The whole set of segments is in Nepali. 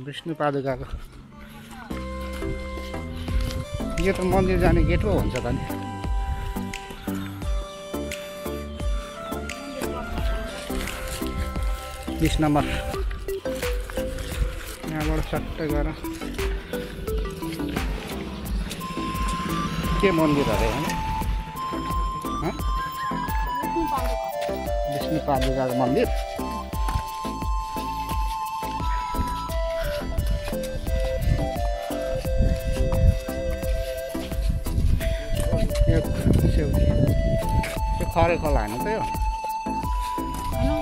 विष्णु पादुकाको यो त मन्दिर जाने गेट पो हुन्छ त नि। 20 नम्बर यहाँबाट सट्टै गएर के मन्दिर अरे विष्णु पादुकाको मन्दिर। खरे खोला होइन त यो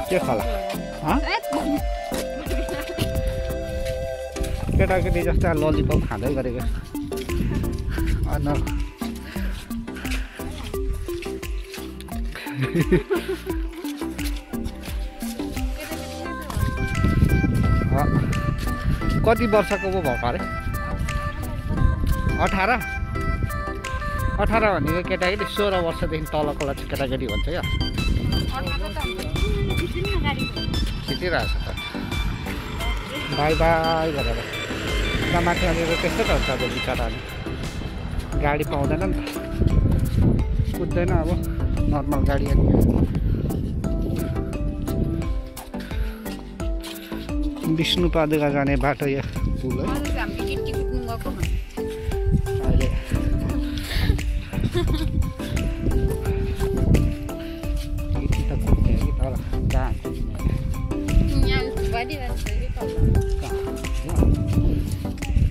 के खोला केटाकेटी जस्तो ललिपप खाँदै गरेको अनि कति वर्षको पो भएको अरे 18 भनेको केटाकेटी 16 वर्षदेखि तलको चाहिँ केटाकेटी भन्छ क्या। खिचिरहेछ त बाई बाई गरेर माथि आएर त्यस्तै त हुन्छ अब बिचराले गाडी पाउँदैन नि त कुद्दैन अब नर्मल गाडी अनि विष्णु पादुका जाने बाटो यो पुल है। अहिले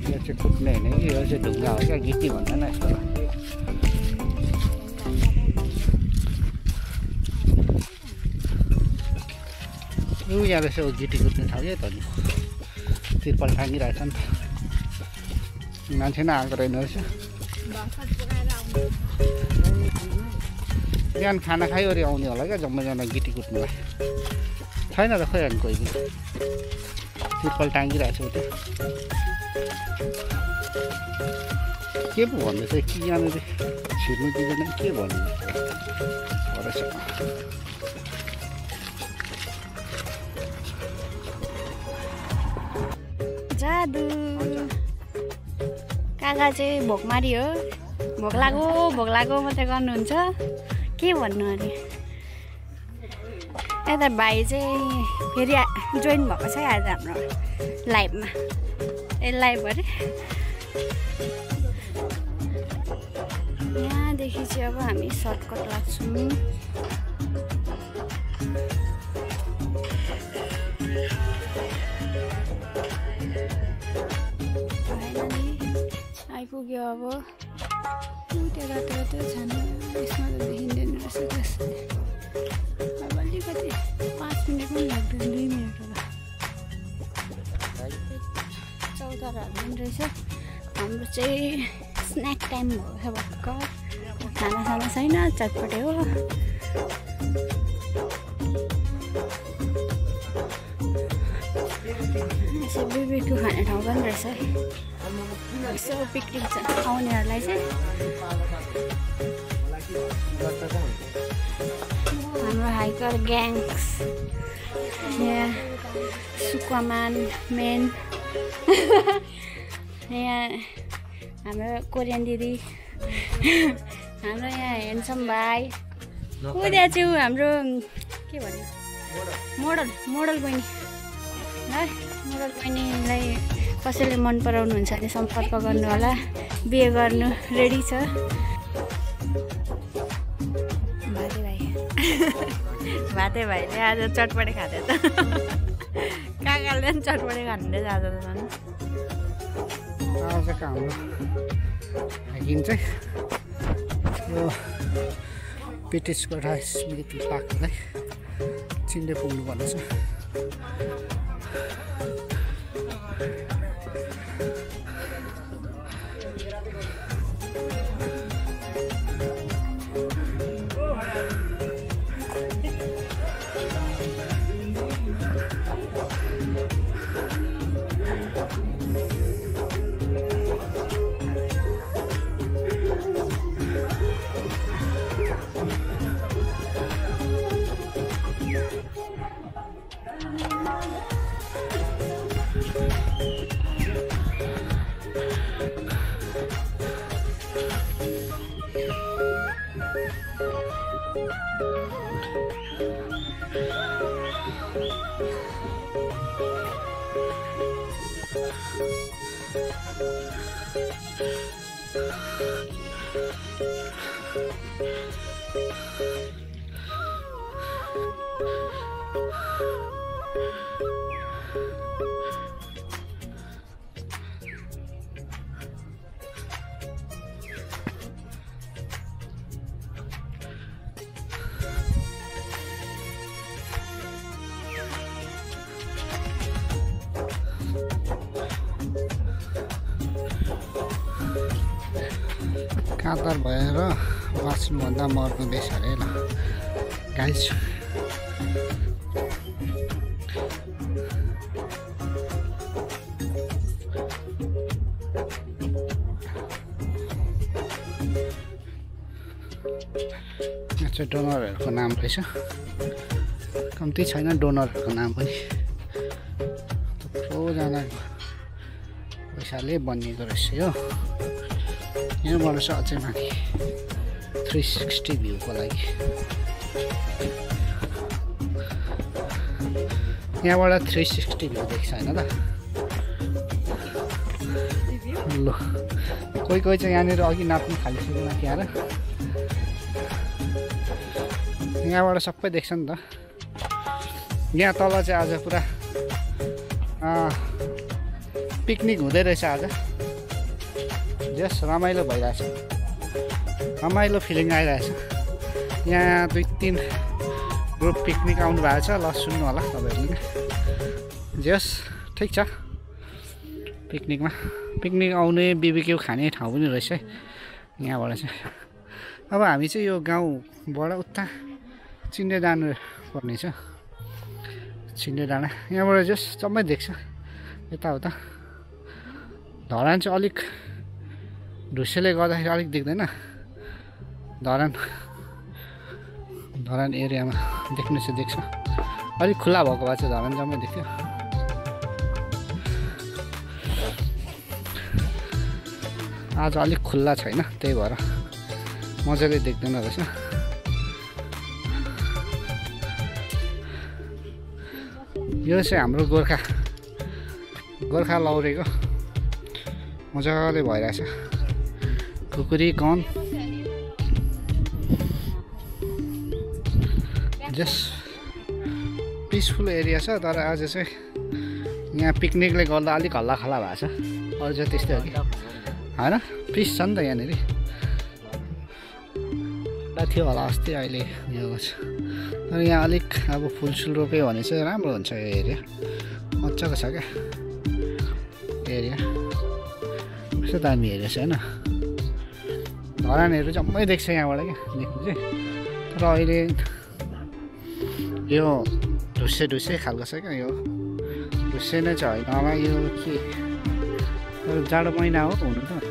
यो चाहिँ कुद्ने होइन कि यो चाहिँ ढुङ्गा हो क्या गिटी भन्दैन यस्तो। यहाँ रहेछ गिटी कुद्ने ठाउँ क्या त नि तिर्पल टाँगिरहेछ नि त मान्छे नै आएको रहेन रहेछ। बिहान खाना खाइवरी आउने होला क्या जम्मैजना गिटी कुद्नुलाई छैन त खोइ अनि कोही पनि तिर्पल टाँगिरहेछ उता के पो भन्दैछ कि यहाँनिर छिर्नु दिँदैन के भन्नु रहेछ। जादु काका चाहिँ भोकमारी हो भोक लागो मात्रै गर्नुहुन्छ के भन्नु अरे। यता भाइ चाहिँ फेरि जोइन भएको छ आज हाम्रो लाइभमा लाइभ अरे। यहाँदेखि चाहिँ अब हामी सर्टकट लाग्छौँ। आइपुग्यो अब त्यो रातो छाना यसमा त देखिँदैन रहेछ त्यस्तै। अब अलिकति 5 मिनट पनि लाग्दैन 2 मिनट होला। 14 हाल्दैन रहेछ। हाम्रो चाहिँ स्न्याक टाइम भएको छ भर्खर खाना छैन चटपटे हो। यसो बिबिक्यू खाने ठाउँ पनि रहेछ है। यसो पिकनिक आउनेहरूलाई चाहिँ हाम्रो हाइकर ग्याङ्स यहाँ सुक्वामान मेन यहाँ हाम्रो कोरियन दिदी हाम्रो यहाँ हेन्डसम भाइ उद्या चाहिँ हाम्रो के भन्नु मोडल बहिनी है। मोडल बहिनीलाई कसैले मन पराउनुहुन्छ भने सम्पर्क गर्नु होला बिहे गर्नु रेडी छ। भाते भाइले आज चटपटे खाँदै त काकाले पनि चटपटे खाँदैछ आज त झन्। आजको हाम्रो हाइकिङ चाहिँ यो ब्रिटिसबाट स्मृति पार्कलाई चिन्डे पुग्नु पर्ने छ। काँतर भएर बाँच्नुभन्दा मर्नु बेस अरे ल गाइस। यो चाहिँ डोनरहरूको नाम रहेछ, कम्ती छैन डोनरहरूको नाम पनि, थुप्रोजना पैसाले बनिएको रहेछ यो। यहाँबाट चाहिँ अझै माथि 360 भ्यूको लागि, यहाँबाट 360 भ्यू देख्छ होइन त ल। कोही कोही चाहिँ यहाँनिर अघि नाच्नु थालिसक्यो माथि आएर, यहाँबाट सबै देख्छ नि त। यहाँ तल चाहिँ आज पुरा पिकनिक हुँदै रहेछ आज, जस रमाइलो भइरहेछ, रमाइलो फिलिङ आइरहेछ। यहाँ 2-3 ग्रुप पिकनिक आउनु भएको छ, ल सुन्नु होला तपाईँहरूले। जस ठिक छ, पिकनिक आउने बिबिक्यू खाने ठाउँ पनि रहेछ यहाँबाट चाहिँ। अब हामी चाहिँ यो गाउँबाट उता चिन्डे जानु पर्ने छ, चिन्डे डाँडा। यहाँबाट जस जम्मै देख्छ यताउता। धरान चाहिँ अलिक ढुस्सेले गर्दाखेरि अलिक देख्दैन, धरान एरियामा देख्नु चाहिँ देख्छ। अलिक खुल्ला भएको भए चाहिँ धरान जम्मै देख्थ्यो। आज अलिक खुल्ला छैन, त्यही भएर मजाले देख्दैन रहेछ। यो चाहिँ हाम्रो गोर्खा लौरेको मजाले भइरहेछ। खुकुरी कन जस पिसफुल एरिया छ, तर आज चाहिँ यहाँ पिकनिकले गर्दा अलिक हल्लाखल्ला भएको छ। अरू चाहिँ त्यस्तै हो कि होइन, पिस छ नि त यहाँनिर। थियो होला अस्ति, अहिले यो छ। तर यहाँ अलिक अब फुलसुल रोप्यो भने चाहिँ राम्रो हुन्छ यो एरिया, मजाको छ क्या एरिया, कस्तो दामी एरिया छ होइन। धरानहरू जम्मै देख्छ यहाँबाट क्या देख्नु चाहिँ। तर अहिले यो ढुस्से खालको छ क्या, यो ढुस्से नै चाहिँ होइन होला यो के। तर जाडो महिना हो हुनु त,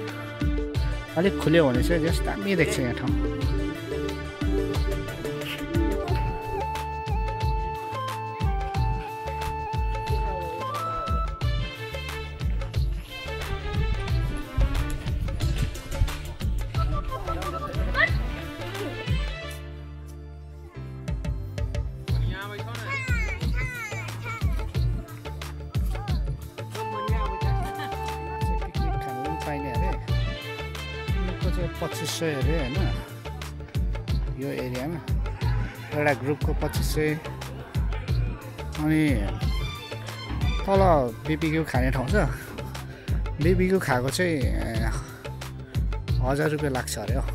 अलिक खुल्यो भने चाहिँ जस्तो दामी देख्छ यहाँ ठाउँ। पाइने अरे 2500 अरे होइन यो एरियामा। एउटा ग्रुपको 2500। अनि तल बिबिक्यू खाने ठाउँ छ, बिबिक्यू खाएको चाहिँ 1000 रुपियाँ लाग्छ अरे हो।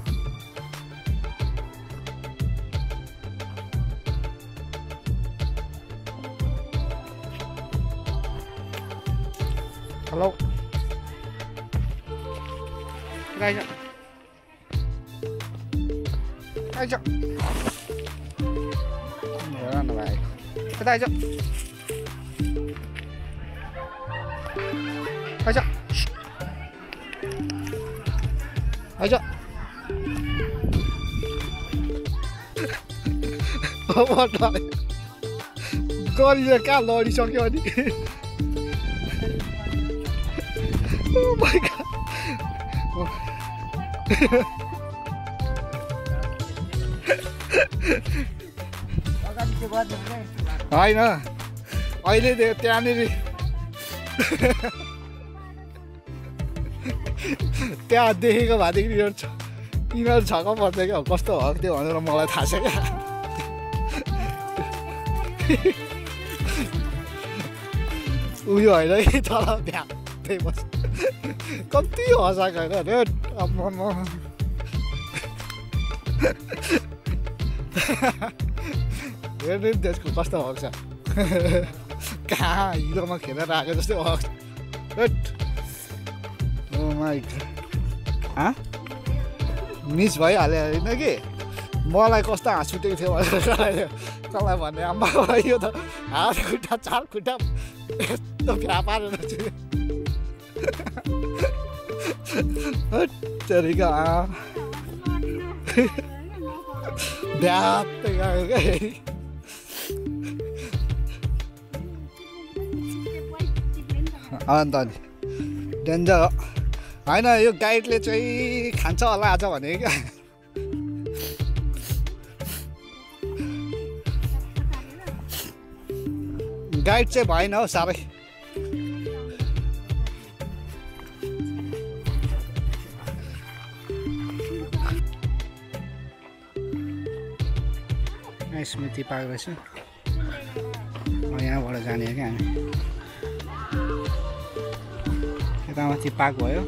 हेलो आइज आइज हेर न भाइ, यता आइज आइज आइज। गरियो कहाँ लडिसक्यो अनि। Oh my God. होइन अहिले त्यहाँनिर त्यहाँ देखेको भएदेखि यिनीहरू छक्क पर्छ क्या कस्तो भएको थियो भनेर मलाई थाहा छ क्या उयो होइन कि तल त्यहाँ फेमस कति हँसाएको होइन रेट हेर्नु त्यसको कस्तो भएको छ कहाँ हिरोमा खेलेर आएको जस्तै भएको छ मिस भइहाल्यो होइन कि मलाई कस्तो हाँस उठेको थियो भनेर कसलाई भन्ने आम्मा यो त हात खुट्टा चार खुट्टा यस्तो फ्या पारेर चरीका ब्यात्तै गयो क्या अन्त नि डेन्जर हो होइन यो गाइडले चाहिँ खान्छ होला आज भने क्या गाइड चाहिँ भएन हौ साह्रै स्मृति पार्क रहेछ यहाँबाट जाने क्या हामी यतामाथि पार्क भयो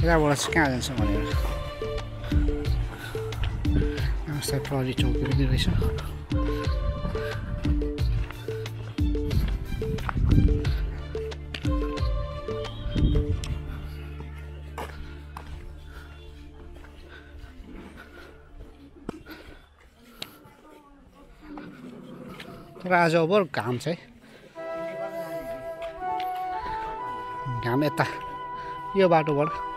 यताबाट चाहिँ कहाँ जान्छ भनेर प्रहरी चौकी पनि रहेछ तर आज अब घाम छ है घाम यता यो बाटोबाट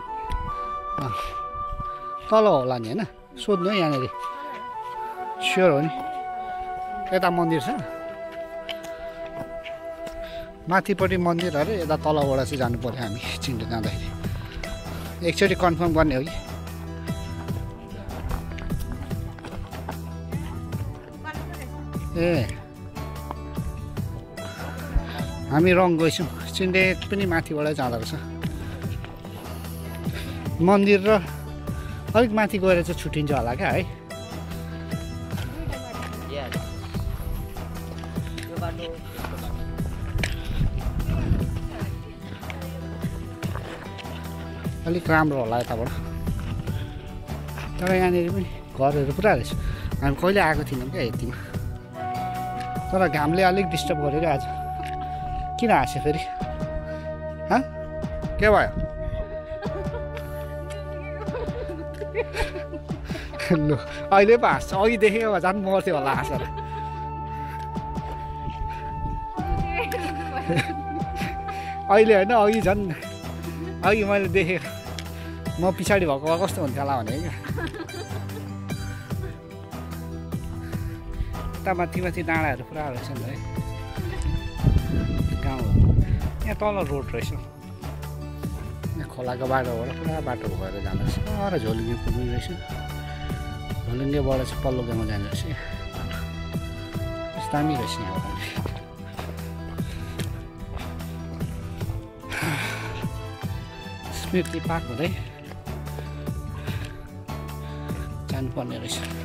तल होला नि होइन सोध्नु है यहाँनिर स्योर हो नि यता मन्दिर छ माथिपट्टि मन्दिर अरे यता तलबाट चाहिँ जानु पर्यो हामी चिन्डे जाँदाखेरि एकचोटि कन्फर्म गर्ने हो कि ए हामी रङ गएछौँ चिन्डे पनि माथिबाट जाँदो रहेछ मन्दिर र अलिक माथि गएर चाहिँ छुट्टिन्छ होला क्या है अलिक राम्रो होला यताबाट तर यहाँनिर पनि घरहरू पुरा रहेछ हामी कहिले आएको थिएनौँ क्या यतिमा तर घामले अलिक डिस्टर्ब गर्यो क्या आज किन हाँस्यो फेरि के भयो लु अहिले पो हाँस्छ अघि देखेको भए झन् मर्थ्यो होला हाँसेर अहिले होइन अघि झन् अघि मैले देखेँ म पछाडि भएको भए कस्तो हुन्थ्यो होला भने क्या यता माथि माथि डाँडाहरू पुरा रहेछ नि है गाउँ यहाँ तल रोड रहेछ यहाँ खोलाको बाटोबाट पुरा बाटो भएर जाँदो रहेछ र झोलुङ्गे पुग्ने रहेछ झोलुङ्गेबाट चाहिँ पल्लो गाउँमा जाने रहेछ दामी रहेछ यहाँबाट स्मृति पार्क हुँदै जानुपर्ने रहेछ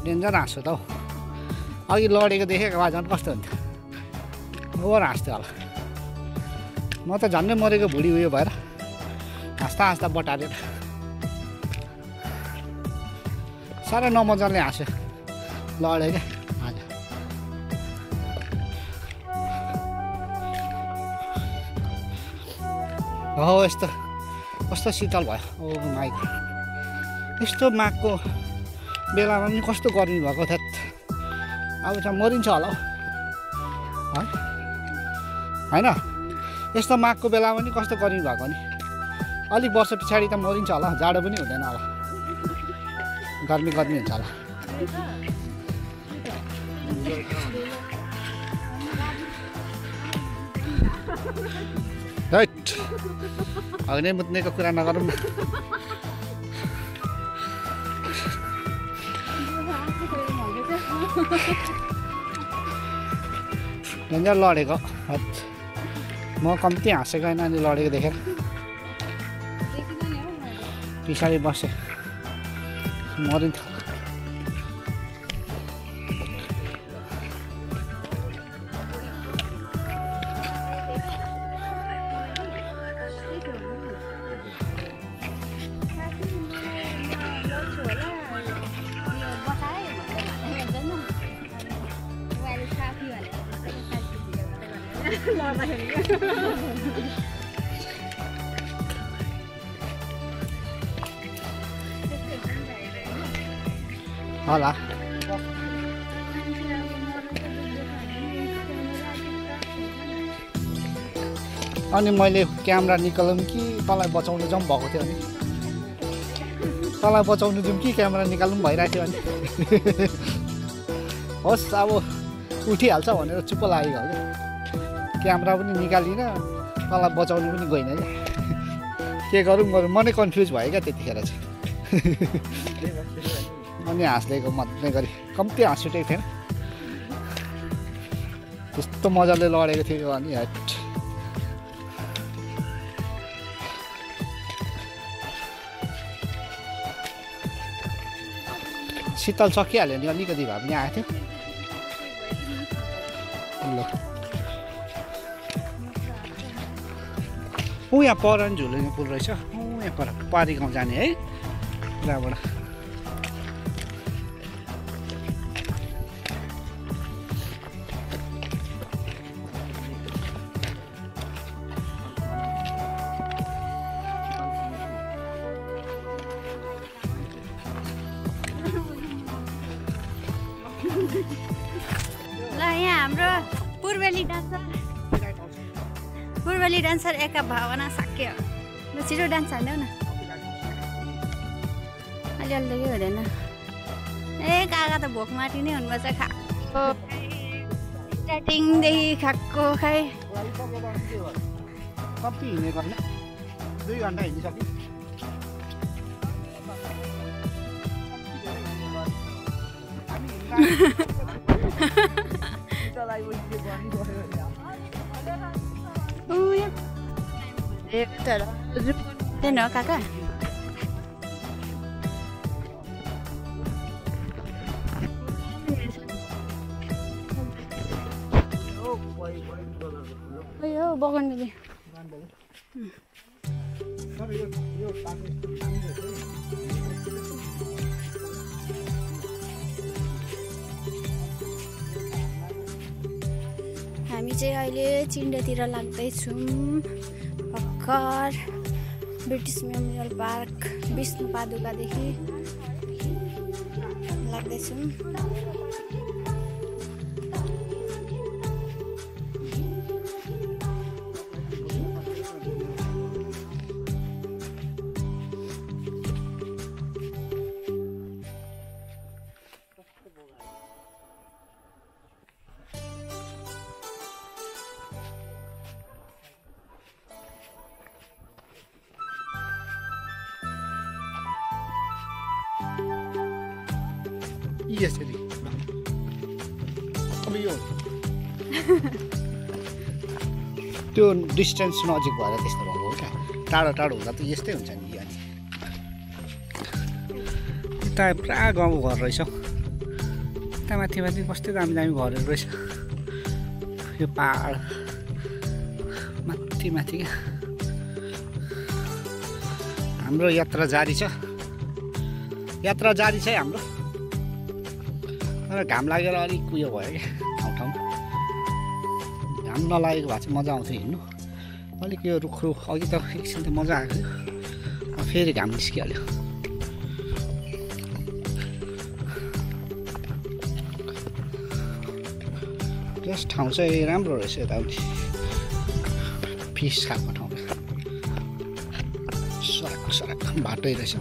डेन्जर हाँस्यो त हौ अघि लडेको देखेको भए झन् कस्तो हुन्थ्यो ओभर हाँस्थ्यो होला म त झन्डै मरेको भुँडी उयो भएर हाँस्दा हाँस्दा बटारेर साह्रै नमजाले हाँस्यो लडे क्या आज हो यस्तो कस्तो शीतल भयो ओ माइक यस्तो माघको बेलामा पनि कस्तो गर्मी भएको थियो अब चाहिँ मरिन्छ होला है होइन यस्तो माघको बेलामा पनि कस्तो गर्मी भएको नि अलिक वर्ष पछाडि त मरिन्छ होला जाडो पनि हुँदैन होला गर्मी हुन्छ होला हैट अग्नि मुत्नेको कुरा नगरौँ न डेन्जर लडेको म कम्ती हाँसेको होइन अनि लडेको देखेर पछाडि बसेँ मरिन्थ्यो होला अनि मैले क्यामेरा निकालौँ कि तँलाई बचाउनु जाउँ भएको थियो नि तँलाई बचाउनु जाउँ कि क्यामेरा निकाल्नु भइरहेको थियो अनि होस् अब उठिहाल्छ भनेर चुप्प लागेको क्या क्यामेरा पनि निकालिनँ तँलाई बचाउनु पनि गइनँ क्या के गरौँ म नै कन्फ्युज भयो क्या त्यतिखेर चाहिँ अनि हाँस्दैको मज्जा गरी कम्ती हाँस उठेको थिएन त्यस्तो मजाले लडेको थियो अनि हट शीतल सकिहाल्यो नि अलिकति भए पनि आएको थियो ल ऊ यहाँ पर नि झुलेको पुल रहेछ ऊ यहाँ पर पारी गाउँ जाने है त्यहाँबाट ल यहाँ हाम्रो पूर्वेली डान्सर एका भावना साक्यो ल छिटो डान्स हाल्देऊ न अलिअलि के हुँदैन ए काका त भोक माटी नै हुनुपर्छ खाएको स्टार्टिङदेखि खाएको खै कति हिँडेको होइन 2 घन्टा हिँडिसक्यो त्यही हो काका यो बगनबेली हामी चाहिँ अहिले चिन्डेतिर लाग्दैछौँ भर्खर ब्रिटिस मेमोरियल पार्क विष्णु पादुकादेखि लाग्दैछौँ यसरी अब यो त्यो डिस्टेन्स नजिक भएर त्यस्तो भएको हो क्या टाढो टाढो हुँदा त यस्तै हुन्छ नि अनि यता पुरा गाउँ घर रहेछ यता माथि माथि कस्तो दामी दामी घरहरू रहेछ यो पहाड माथि माथि क्या हाम्रो यात्रा जारी छ हाम्रो तर घाम लागेर अलिक उयो भयो क्या ठाउँ घाम नलागेको भए चाहिँ मजा आउँथ्यो हिँड्नु अलिक यो रुखरुख अघि त एकछिन त मजा आएको थियो फेरि घाम निस्किहाल्यो त्यस ठाउँ चाहिँ राम्रो रहेछ यताउति फिस खाएको ठाउँमा सडक बाटै रहेछ।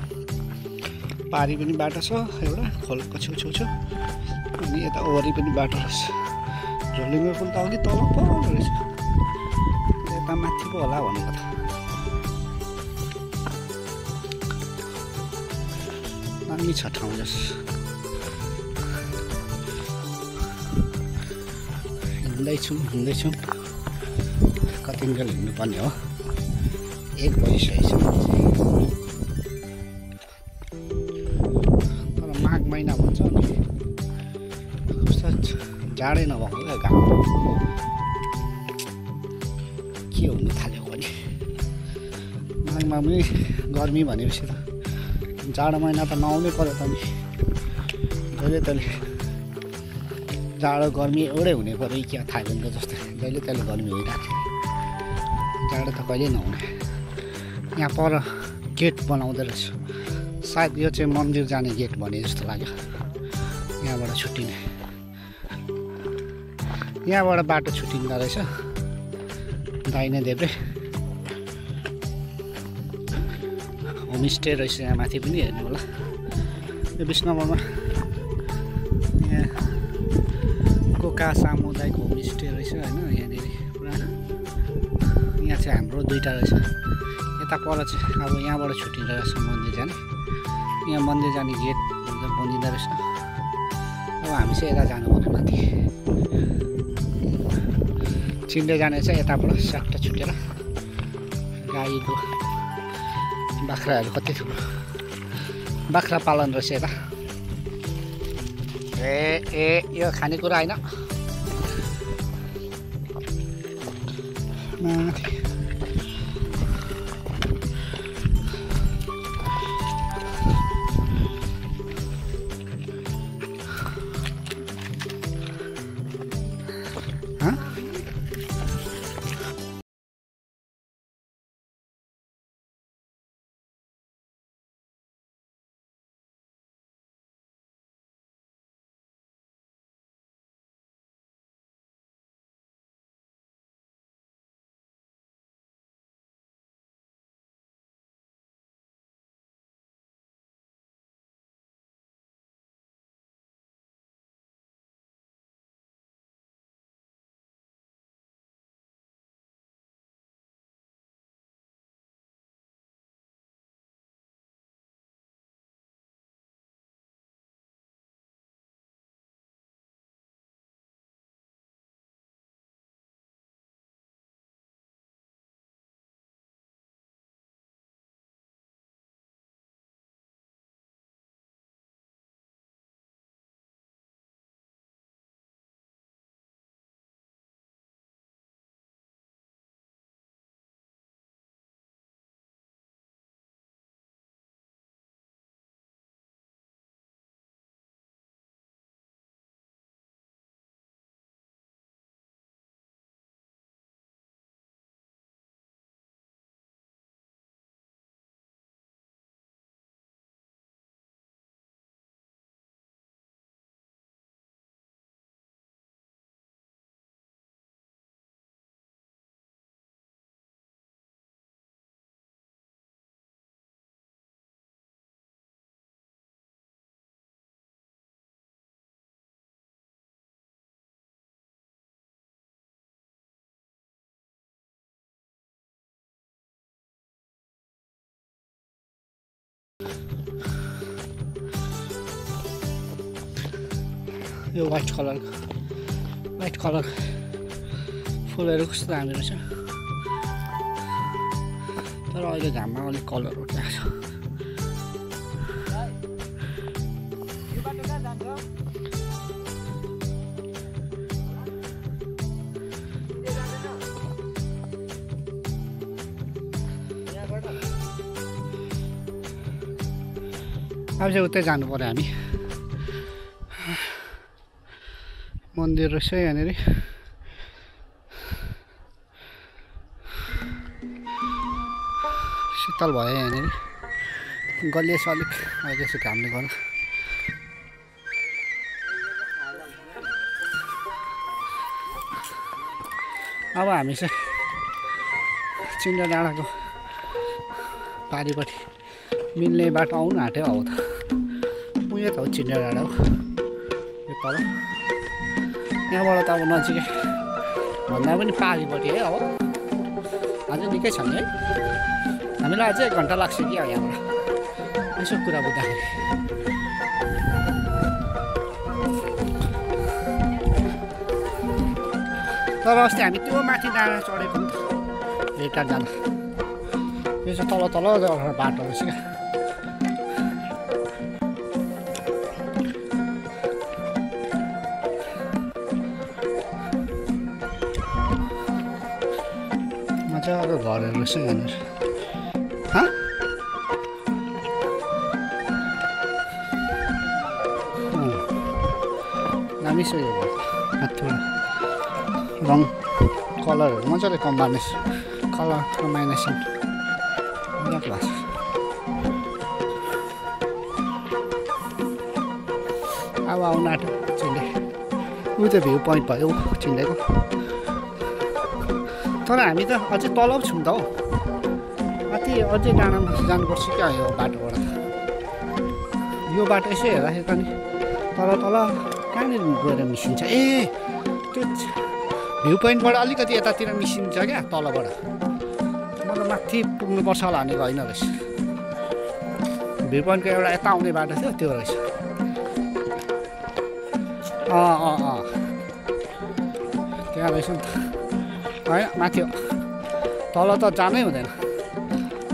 पारी पनि बाटो छ एउटा खोलको छेउछेउ छ अनि यता वरि पनि बाटो रहेछ। झोलुङ्गे पुल त अघि तल पो रहेछ, यता माथि पो होला भनेको त। दामी छ ठाउँ जस। हिँड्दैछौँ कतिन्जेल हिँड्नुपर्ने हो, 1 बजिसकेको छ। तर माघ महिना भन्छ नि कस्तो जाडै नभएको क्या घाम के हुनु थाल्यो भने। माघमा पनि गर्मी भनेपछि त जाडो महिना त नआउनै पर्यो त नि। जहिले तैँले जाडो गर्मी एउटै हुने पऱ्यो क्या, थाइल्यान्डको जस्तो जहिले तैँले गर्मी भइरहेको थियो। जाडो त कहिल्यै नहुने। यहाँ पर गेट बनाउँदै रहेछ, सायद यो चाहिँ मन्दिर जाने गेट भने जस्तो लाग्यो। यहाँबाट छुट्टिने, यहाँबाट बाटो छुट्टिँदो रहेछ दाहिने देब्रे। होमस्टे रहेछ यहाँ माथि पनि, हेर्नु होला। यो 20 नम्बरमा यहाँ कोका सामुदायिक होमस्टे रहेछ होइन। यहाँनिर पुरा यहाँ चाहिँ हाम्रो 2टा रहेछ। यता पर चाहिँ अब यहाँबाट छुट्टिँदो रहेछ मन्दिर जाने। यहाँ मन्दिर जाने गेट बनिँदो रहेछ। अब हामी चाहिँ यता जानु पर्यो माथि। चिन्डे जाने चाहिँ यताबाट स्याक्ट छुटेर। गाईको बाख्राहरू कति ठुलो बाख्रा पालन रहेछ यता। ए यो खानेकुरा होइन माथि। यो व्हाइट कलर फुलहरू कस्तो दामी रहेछ। तर अहिले घाममा अलिक कलर उठेको छ। अब चाहिँ उतै जानु पर्यो हामी। मन्दिर रहेछ यहाँनिर। शीतल भयो यहाँनिर। गलिएछ अलिक अहिले चाहिँ घामले गर्दा। अब हामी चाहिँ चिन्डे डाँडाको पारिपट्टि मिल्ने बाटो आउनु आँट्यो अब त उयो त हो चिन्डे डाँडा हो यो तल यहाँबाट त अब नजिकै भन्दा पनि पारिपट्टि है अब अझै निकै छ नि है हामीलाई अझै 1 घन्टा लाग्छ कि यहाँबाट यसो कुरा बुझ्दाखेरि तर अस्ति हामी त्यो माथि डाँडा चढेको नि त भेटघाट जान यो चाहिँ तल तल बाटो रहेछ क्या मजाको घरहरू रहेछ यहाँनिर दामी छ यो घर रङ कलरहरू मजाले कम्बाइनेसन कलर कम्बाइनेसन मजाको लाग्छ अब आउनु आँट्यो चिन्डे उयो त भ्यू पोइन्ट भयो चिन्डेको तर हामी त अझै तल छौँ त हौ माथि अझै डाँडामा जानुपर्छ क्या यो बाटोबाट यो बाटो यसो हेर्दाखेरि पनि तल तल कहाँनिर गएर मिसिन्छ ए त्यो भ्यू पोइन्टबाट अलिकति यतातिर मिसिन्छ क्या तलबाट मतलब माथि पुग्नुपर्छ होला भनेको होइन रहेछ भ्यू पोइन्टको एउटा यता आउने बाटो थियो त्यो रहेछ त्यहाँ रहेछ नि त होइन माथि तल त जानै हुँदैन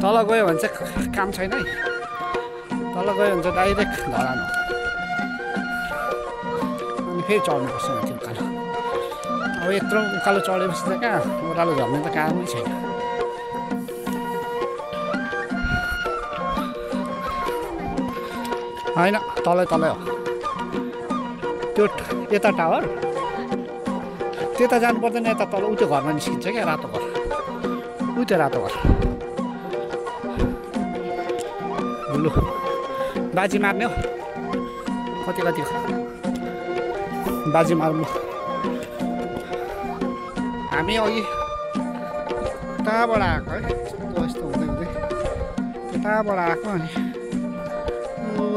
तल गयो भने चाहिँ काम छैन है तल गयो भने चाहिँ डाइरेक्ट धरान हो अनि फेरि चढ्नुपर्छ माथि उकालो अब यत्रो उकालो चढेपछि त कहाँ ओह्रालो झर्ने त कामै छैन होइन तलै तलै हो त्यो यता टावर त्यता जानु पर्दैन यता तल उयो घरमा निस्किन्छ क्या रातो घर उयो त्यो रातो घर लु बाजी मार्ने हो कति कति बाजी मार्नु हामी अघि कताबाट आएको है यस्तो हुँदै हुँदै कताबाट आएको अनि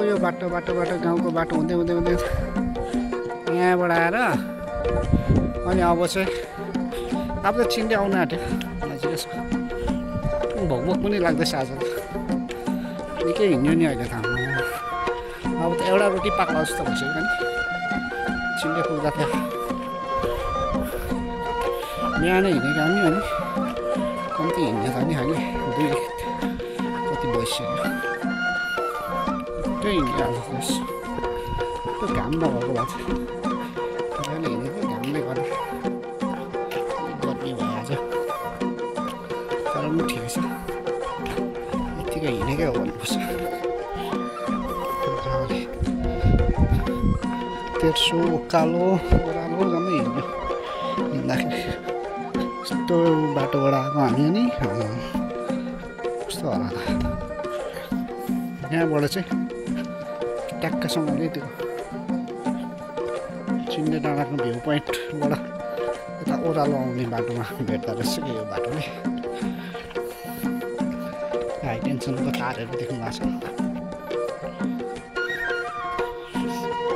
यो बाटो गाउँको बाटो हुँदै हुँदै हुँदै यहाँबाट आएर अनि अब चाहिँ अब त चिन्डे आउनु आँट्यो नजिकै छ भोकभोक पनि लाग्दैछ आज त निकै हिँड्यो नि अहिले त अब त एउटा रोटी पाक्ला जस्तो भइसक्यो नि चिन्डे पुग्दा थियो बिहानै हिँडेको हामी अनि कम्ती हिँड्ने त नि हामी 2 कति बसिसक्यो त्यो हिँडिहाल्छ त्यो घाम नभएको भए चाहिँ बिहानै हिँडेको घामले गर्दा गर्मी भइहाल्छ तर पनि ठिकै छ यत्तिकै हिँडेकै हो भन्नुपर्छ तेर्सो उकालो ओह्रालो जम्मै हिँड्यो हिँड्दाखेरि यस्तो बाटोबाट आएको हामी अनि कस्तो होला त यहाँबाट चाहिँ ट्याक्कसँगले त्यो चिन्डे डाँडाको भ्यू पोइन्टबाट यता ओह्रालो आउने बाटोमा भेट्दा रहेछ कि यो बाटोले हाई टेन्सनको तारहरू देख्नु भएको छ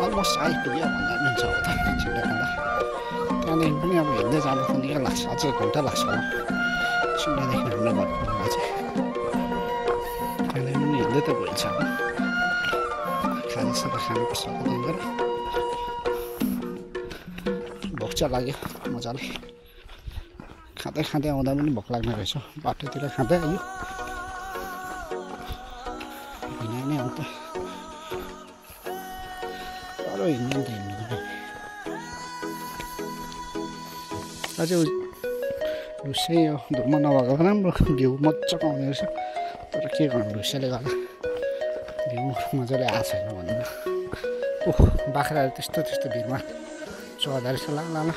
अलमोस्ट आइपुग्यो भन्दा पनि छ उता चिन्डे डाँडा त्यहाँदेखि पनि अब हिँड्दै जानु त निकै लाग्छ अझै 1 घन्टा लाग्छ होला चिन्डेदेखि हाम्रो घर पुग्नुमा चाहिँ त्यहाँदेखि पनि हिँड्दै त गइन्छ अब खाजासाजा खानुपर्छ त्यहाँबाट भोक चाहिँ लाग्यो मजाले खाँदै खाँदै आउँदा पनि भोक लाग्ने रहेछ बाटोतिर खाँदै आयो हिँड्ने नै आउँछ तर हिँड्नु त हिँड्नु अझै ढुस्सै यो धुम्म नभएको राम्रो भ्यू मजाको आउने रहेछ तर के गर्नु ढुस्सेले गर्दा भ्यू मजाले आएको छैन भन्नु ओह बाख्राहरू त्यस्तो भिरमा चढ्दा रहेछ ला ला ला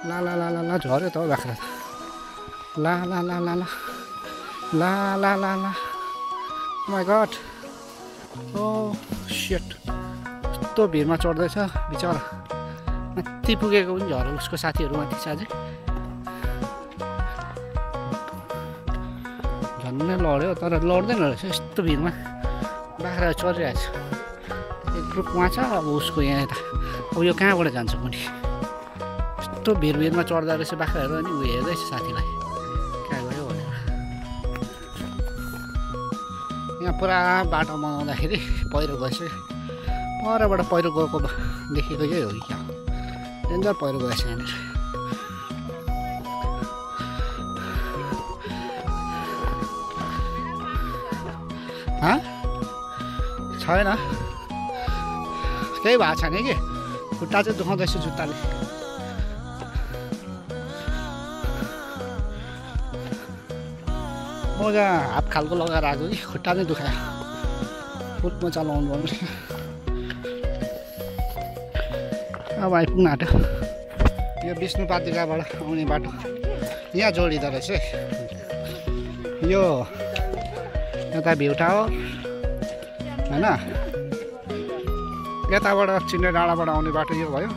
ला ला ला ला ला झऱ्यो त हौ बाख्रा त ला ला ला ला ला ला ला ला ला माई गड ओ सेट कस्तो भिरमा चढ्दैछ बिचरा माथि पुगेको पनि झऱ्यो उसको साथीहरू माथि छ अझै झन्नै लड्यो तर लड्दैन रहेछ यस्तो भिडमा बाख्रा चढिरहेको छ एक ग्रुप उहाँ छ अब उसको यहाँ यता अब यो कहाँबाट जान्छ पनि यस्तो भिडमा चढ्दा रहेछ बाख्राहरू अनि ऊ हेर्दैछ साथीलाई कहाँ गयो भनेर यहाँ पुरा बाटो बनाउँदाखेरि पहिरो गएछ परबाट पहिरो गएको देखेको यही हो कि क्या डेन्जर पहिरो गएछ यहाँनिर छैन केही भएको छैन कि खुट्टा चाहिँ दुखाउँदैछ जुत्ताले मोजा हाफ खालको लगाएर आएको कि खुट्टा नै दुखायो फुट मोजा लगाउनु पर्ने अब आइपुग्नु आँट्यो यो विष्णु पातिकाबाट आउने बाटो यहाँ जोडिँदो रहेछ यो यता भिउटा हो होइन यताबाट चिन्ने डाँडाबाट आउने बाटो यो भयो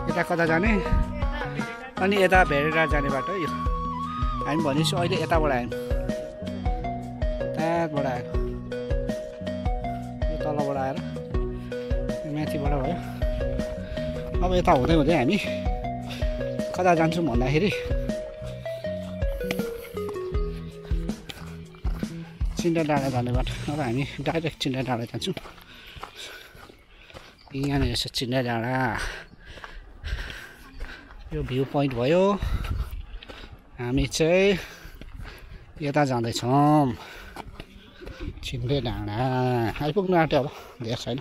यता कता जाने अनि यता भेडेर जाने बाटो यो हामी भनेपछि अहिले यताबाट आयौँ त्यहाँबाट आएर यो तलबाट आएर माथिबाट भयो अब यता हुँदै हुँदै हामी कता जान्छौँ भन्दाखेरि चिन्डा डाँडा जाने बाटो अब हामी डाइरेक्ट चिन्डा डाँडा जान्छौँ यहाँनिर छ चिन्डा डाँडा यो भ्यू पोइन्ट भयो हामी चाहिँ यता जाँदैछौँ चिन्डे डाँडा आइपुग्नु आँट्यो अब धेर छैन